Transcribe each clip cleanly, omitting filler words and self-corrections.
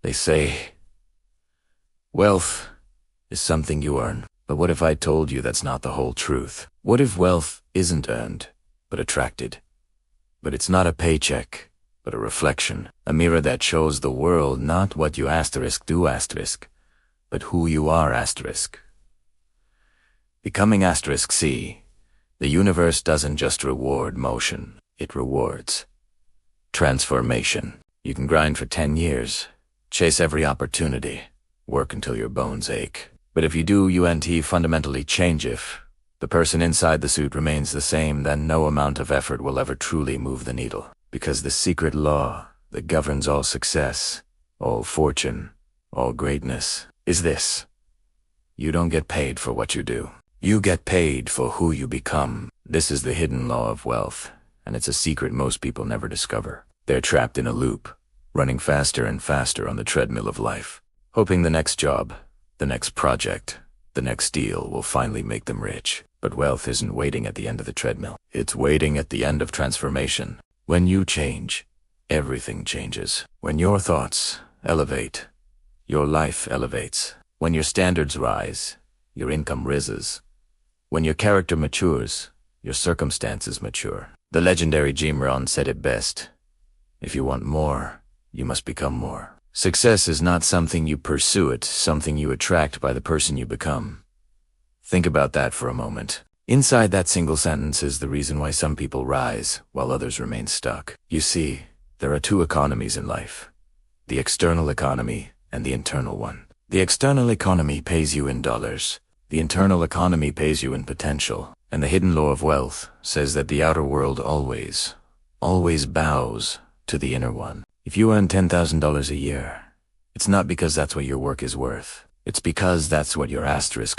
They say, wealth is something you earn. But what if I told you that's not the whole truth? What if wealth isn't earned, but attracted? But it's not a paycheck, but a reflection. A mirror that shows the world not what you do, but who you are, Becoming C. The universe doesn't just reward motion, it rewards transformation. You can grind for 10 years, chase every opportunity, work until your bones ache. But if you do fundamentally change, if the person inside the suit remains the same, then no amount of effort will ever truly move the needle. Because the secret law that governs all success, all fortune, all greatness is this: you don't get paid for what you do. You get paid for who you become. This is the hidden law of wealth, and it's a secret most people never discover. They're trapped in a loop, running faster and faster on the treadmill of life, hoping the next job, the next project, the next deal will finally make them rich. But wealth isn't waiting at the end of the treadmill. It's waiting at the end of transformation. When you change, everything changes. When your thoughts elevate, your life elevates. When your standards rise, your income rises. When your character matures, your circumstances mature. The legendary Jim Rohn said it best: if you want more, you must become more. Success is not something you pursue, it's something you attract by the person you become. Think about that for a moment. Inside that single sentence is the reason why some people rise while others remain stuck. You see, there are two economies in life: the external economy and the internal one. The external economy pays you in dollars. The internal economy pays you in potential. And the hidden law of wealth says that the outer world always bows to the inner one. If you earn $10,000 a year, it's not because that's what your work is worth. It's because that's what your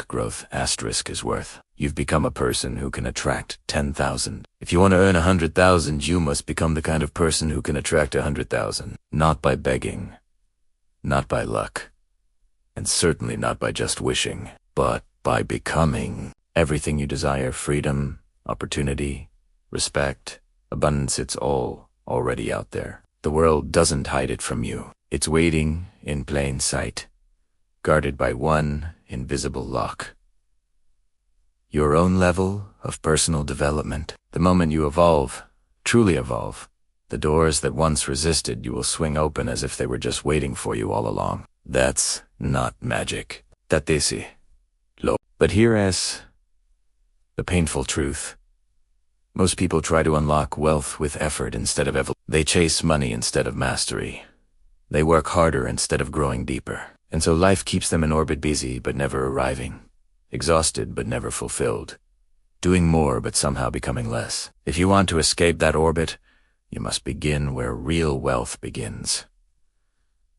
growth is worth. You've become a person who can attract 10,000. If you want to earn 100,000, you must become the kind of person who can attract 100,000. Not by begging, not by luck, and certainly not by just wishing, but by becoming. Everything you desire: freedom, opportunity, respect, abundance, it's all already out there. The world doesn't hide it from you. It's waiting in plain sight, guarded by one invisible lock: your own level of personal development. The moment you evolve, truly evolve, the doors that once resisted you will swing open as if they were just waiting for you all along. That's not magic. That's lo. But here's the painful truth. Most people try to unlock wealth with effort instead of evolution. They chase money instead of mastery. They work harder instead of growing deeper. And so life keeps them in orbit, busy but never arriving, exhausted but never fulfilled, doing more but somehow becoming less. If you want to escape that orbit, you must begin where real wealth begins.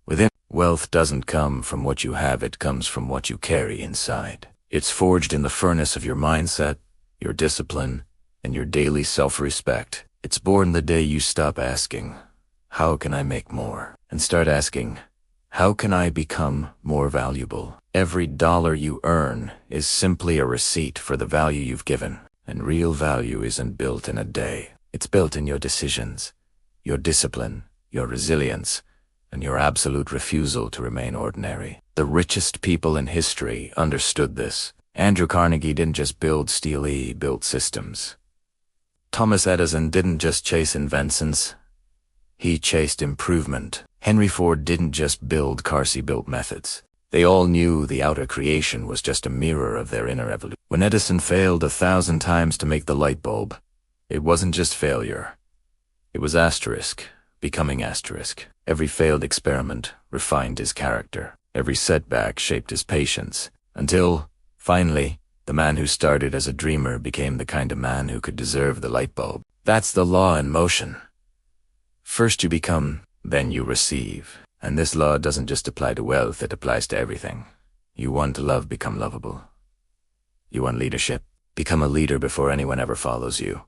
Within. Wealth doesn't come from what you have, it comes from what you carry inside. It's forged in the furnace of your mindset, your discipline, and your daily self-respect. It's born the day you stop asking, how can I make more? And start asking, how can I become more valuable? Every dollar you earn is simply a receipt for the value you've given. And real value isn't built in a day. It's built in your decisions, your discipline, your resilience, and your absolute refusal to remain ordinary. The richest people in history understood this. Andrew Carnegie didn't just build steel, he built systems. Thomas Edison didn't just chase inventions, he chased improvement. Henry Ford didn't just build cars, he built methods. They all knew the outer creation was just a mirror of their inner evolution. When Edison failed 1,000 times to make the light bulb, it wasn't just failure. It was becoming. Every failed experiment refined his character. Every setback shaped his patience. Until, finally, the man who started as a dreamer became the kind of man who could deserve the light bulb. That's the law in motion. First you become, then you receive. And this law doesn't just apply to wealth, it applies to everything. You want to love, become lovable. You want leadership, become a leader before anyone ever follows you.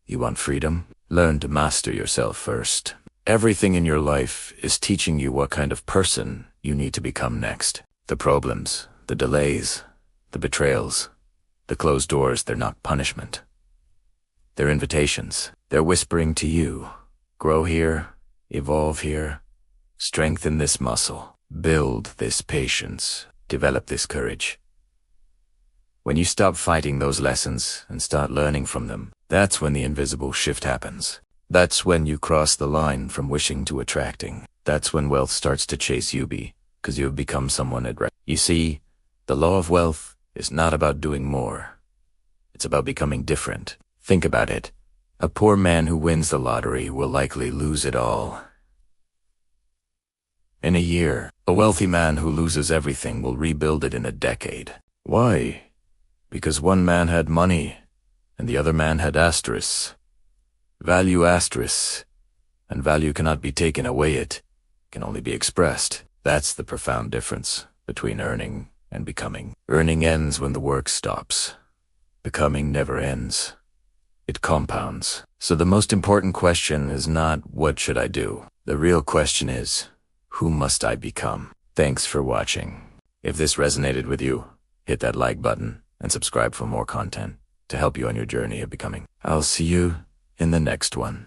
You want freedom, learn to master yourself first. Everything in your life is teaching you what kind of person you need to become next. The problems, the delays, the betrayals, the closed doors, they're not punishment. They're invitations. They're whispering to you, grow here, evolve here, Strengthen this muscle. Build this patience. Develop this courage. When you stop fighting those lessons and start learning from them, that's when the invisible shift happens. That's when you cross the line from wishing to attracting. That's when wealth starts to chase you because you have become someone at rest. You see, the law of wealth is not about doing more. It's about becoming different. Think about it. A poor man who wins the lottery will likely lose it all in a year. A wealthy man who loses everything will rebuild it in a decade. Why? Because one man had money and the other man had asterisks. Value asterisks. And value cannot be taken away, it can only be expressed. That's the profound difference between earning and becoming. Earning ends when the work stops. Becoming never ends. It compounds. So the most important question is not, what should I do? The real question is, who must I become? Thanks for watching. If this resonated with you, hit that like button and subscribe for more content to help you on your journey of becoming. I'll see you in the next one.